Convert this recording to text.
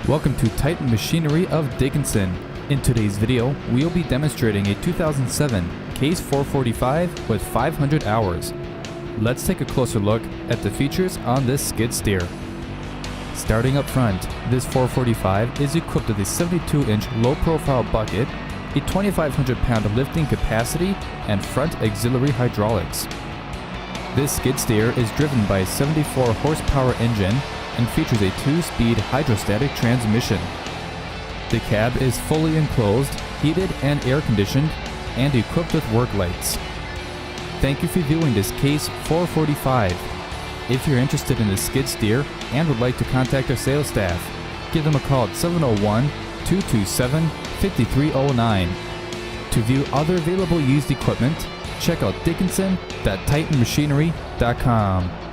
Welcome to Titan Machinery of Dickinson. In today's video, we'll be demonstrating a 2007 Case 445 with 500 hours. Let's take a closer look at the features on this skid steer. Starting up front, this 445 is equipped with a 72-inch low-profile bucket, a 2,500 pound lifting capacity, and front auxiliary hydraulics. This skid steer is driven by a 74 horsepower engine and features a 2-speed hydrostatic transmission. The cab is fully enclosed, heated and air-conditioned, and equipped with work lights. Thank you for viewing this Case 445. If you're interested in the skid steer and would like to contact our sales staff, give them a call at 701-227-5309. To view other available used equipment, check out dickinson.titanmachinery.com.